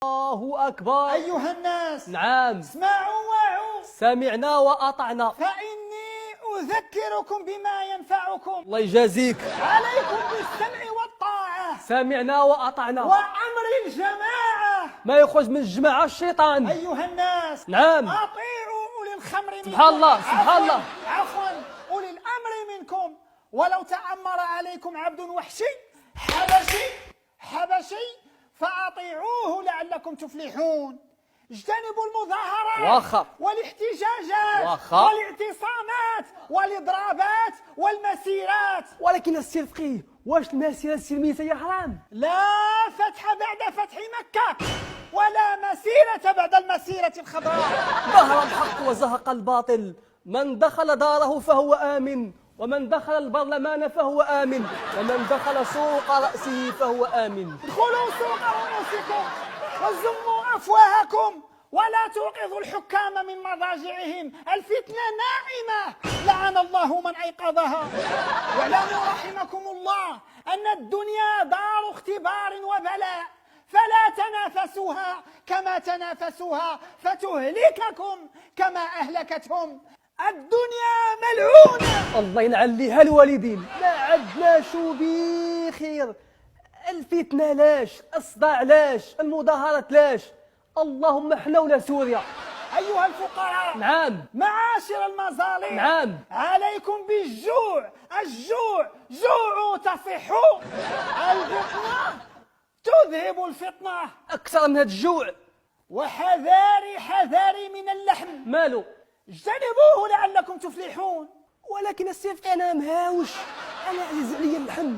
الله أكبر. أيها الناس، نعم، اسمعوا واعوا، سمعنا وأطعنا. فإني أذكركم بما ينفعكم. الله يجازيك. عليكم بالسمع والطاعة سمعنا وأطعنا. وأمر الجماعة. ما يخرج من الجماعة الشيطان. أيها الناس، نعم، أطيعوا أولي الخمر منكم. سبحان الله سبحان الله. عفوا، أولي الأمر منكم. ولو تأمر عليكم عبد وحشي حبشي فأطيعوه لعلكم تفلحون. اجتنبوا المظاهرات والاحتجاجات والاعتصامات والإضرابات والمسيرات. ولكن السي الفقيه، واش المسيرة السلمية هي حرام؟ لا فتح بعد فتح مكة ولا مسيرة بعد المسيرة الخضراء. ظهر الحق وزهق الباطل، من دخل داره فهو آمن، ومن دخل البرلمان فهو آمن، ومن دخل سوق رأسه فهو آمن. ادخلوا سوق رؤوسكم وزموا أفواهكم ولا توقظوا الحكام من مضاجعهم، الفتنة نائمة لعن الله من أيقظها. واعلموا رحمكم الله أن الدنيا دار اختبار وبلاء، فلا تنافسوها كما تنافسوها فتهلككم كما أهلكتهم. الدنيا ملعونة. الله ينعل ليها الوالدين. ما عدنا شو بخير. الفتنة لاش، الصداع لاش، المظاهرات لاش. اللهم احنا ولا سوريا. أيها الفقراء، نعم، معاشر المظالم، نعم، عليكم بالجوع. الجوع جوعوا تصحوا، البطنة تذهب الفطنة. أكثر من هذا الجوع. حذاري من اللحم، مالو؟ اجتنبوه لعلكم تفلحون. ولكن السيف أنا مهاوش، أنا عزيز عليا اللحم،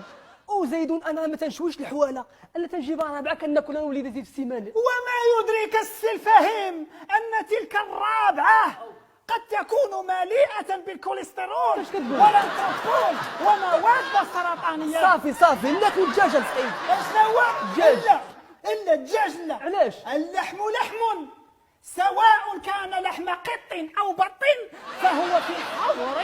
وزيد أنا ما تنشويش الحوالة، أنا تنجيب رابعة كناكل أنا وليدتي في السيمانة. وما يدريك السي الفهيم أن تلك الرابعة قد تكون مليئة بالكوليسترول والأنترفول ومواد سرطانية. صافي ناكلوا الدجاج الفقيه. شنو الدجاج؟ إلا الدجاج لا. علاش؟ اللحم لحم، سواء كان لحم قط أو بط فهو في الحظر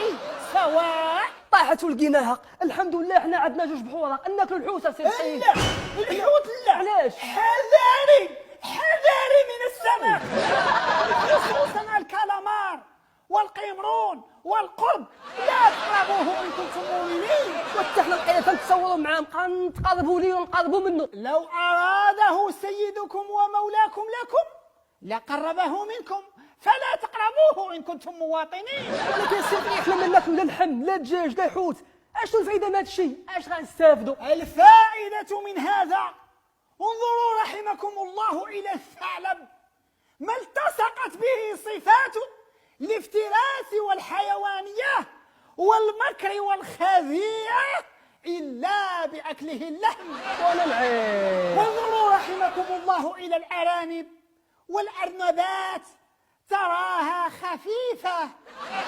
سواء. طاحت ولقيناها، الحمد لله احنا عندنا جوج بحورة، ناكلوا الحوسة سي الفقيه. لا الحوت لا. علاش؟ حذاري من السمك، خصوصا الكالامار والقمرون والقرب، لا تقربوه إن كنتم مؤمنين. واتحنا الحياة تنتصوروا معاه، نقربوا ليه ونقربوا منه. لو أراده سيدكم ومولاكم لكم لقربه منكم، فلا تقربوه إن كنتم مواطنين. ولكن السيف احنا ما ناكلوا لا لحم لا دجاج لا حوت، اشنو الفائدة من هذا الشيء؟ اش غنستافدوا؟ الفائدة من هذا، انظروا رحمكم الله إلى الثعلب، ما التصقت به صفات الافتراس والحيوانية والمكر والخذيئة إلا بأكله اللحم. وانظروا رحمكم الله إلى الأرانب والأرنبات، تراها خفيفة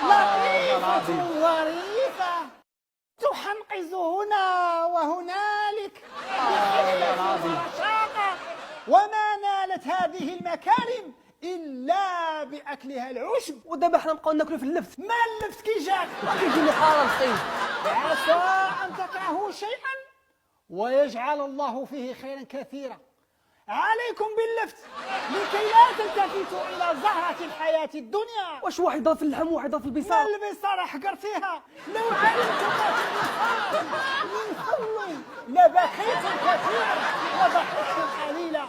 لطيفة ظريفة، تحنقز هنا وهنالك بخفة ورشاقة، وما نالت هذه المكارم إلا بأكلها العشب. ودابا حنا نبقاو ناكلوا في اللفت. ما اللفت كي جاك؟ كيجيني حرام الفقيه. عسى أن تكرهوا شيئا ويجعل الله فيه خيرا كثيرا. عليكم باللفت لكي لا تلتفتوا إلى زهرة الحياة الدنيا. واش واحد يضرب في اللحم وواحد يضرب في البصار؟ ما البصار حقرتيها، لو علمتم ما في البصار من فضل لبخيتم كثيرا وضحكتم قليلا.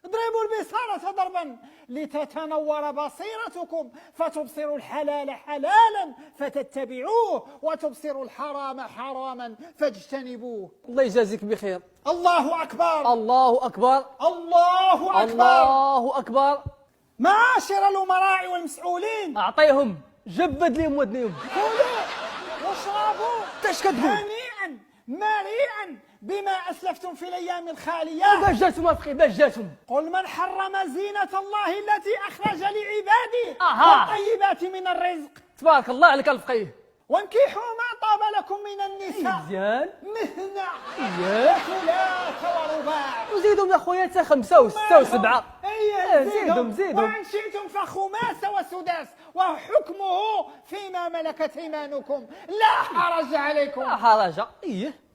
اضربوا البصارة ضربا لتتنور بصيرتكم، فتبصروا الحلال حلالا فتتبعوه، وتبصروا الحرام حراما فاجتنبوه. الله يجازيك بخير. الله أكبر الله أكبر الله أكبر الله أكبر. معاشر الأمراء والمسؤولين، أعطيهم، جبد لهم ودنيهم، كلوا واشربوا اش كتقول؟ هنيئا مريئا بما أسلفتم في الأيام الخالية. باش جاتهم الفقيه، باش جاتهم؟ قل من حرم زينة الله التي أخرج لعباده أها. والطيبات من الرزق. تبارك الله عليك الفقيه. وانكحوا ما طاب لكم من النساء مزيان. مثنى ياك. وثلاث ورباع. وزيدهم يا خويا حتى 5 و6 و7. زيدهم. وإن شئتم فخماس وسداس، وحكمه فيما ملكت أيمانكم، لا حرج عليكم. لا حرج.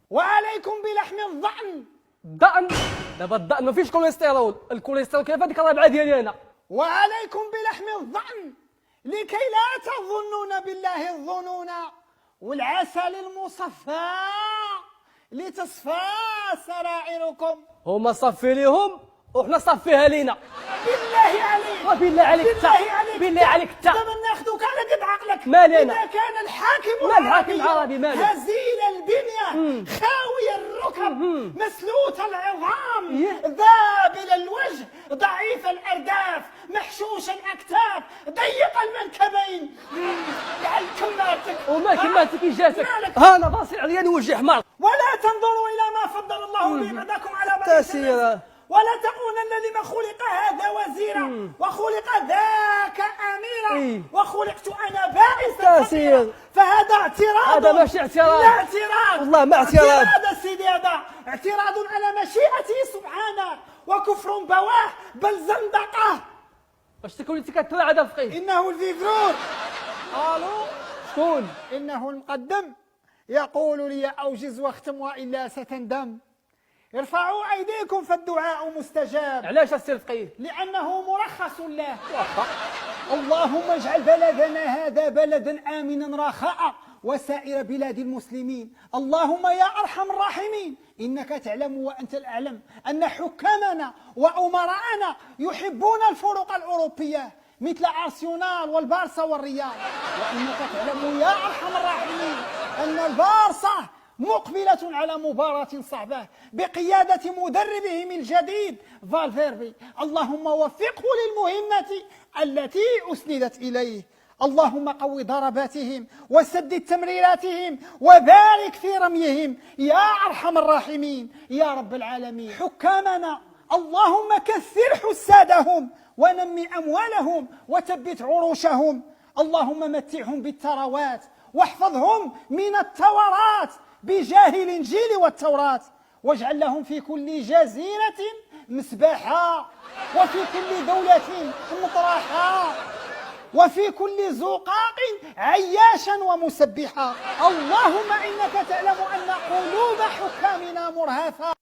وعليكم بلحم الضأن الضأن دابا الضأن ما فيش كوليسترول، الكوليسترول كاين في هذيك الرابعه ديالي انا. وعليكم بلحم الضأن لكي لا تظنون بالله الظنون، والعسل المصفى لتصفى سرائركم. هما صفي ليهم وحنا صفيها لينا. بالله عليك وبالله عليك بالله عليك انت دابا ناخذوك على قد عقلك. مالي أنا؟ إذا كان الحاكم ما الحاكم العربي مالي؟ هزيل البنية خاوي الركب مسلوط العظام إيه؟ ذابل الوجه ضعيف الأرداف محشوش الأكتاف ضيق المنكبين يعني كمارتك وما كمالتك جاتك. مالك؟ ها انا باصي عليا وجهي حمار. ولا تنظروا إلى ما فضل الله به بعضكم على بعض تسيرة. ولا تقولن لما خلق هذا وزيرا وخلق ذاك أميرا إيه. وخلقت أنا بائسا تسير. فهذا اعتراض. هذا ماشي اعتراض. لا اعتراض والله ما اعتراض. اعتراض سيدي، هذا اعتراض على مشيئته سبحانه وكفر بواه بل زندقة. واش تكون انت كتطلع هذا الفقيه؟ إنه الفيفرور. قالوا شكون؟ إنه المقدم يقول لي أوجز واختم وإلا ستندم. ارفعوا أيديكم فالدعاء مستجاب. علاش السي الفقيه؟ لأنه مرخص له. اللهم اجعل بلدنا هذا بلدا آمنا رخاء وسائر بلاد المسلمين. اللهم يا أرحم الراحمين إنك تعلم وأنت الأعلم أن حكامنا وأمراءنا يحبون الفرق الأوروبية مثل أرسنال والبارسا والريال، وإنك تعلم يا أرحم الراحمين أن البارسا مقبلة على مباراة صعبة بقيادة مدربهم الجديد فالفيردي. اللهم وفقه للمهمة التي أسندت إليه. اللهم قو ضرباتهم وسدد تمريراتهم وبارك في رميهم يا أرحم الراحمين يا رب العالمين. حكامنا اللهم كثر حسادهم ونمي أموالهم وثبت عروشهم. اللهم متعهم بالثروات واحفظهم من الثورات بجاه الإنجيل والتوراة، واجعل لهم في كل جزيرة مسبحا وفي كل دولة مطرحا وفي كل زقاق عياشا ومسبحا. اللهم إنك تعلم أن قلوب حكامنا مرهفة.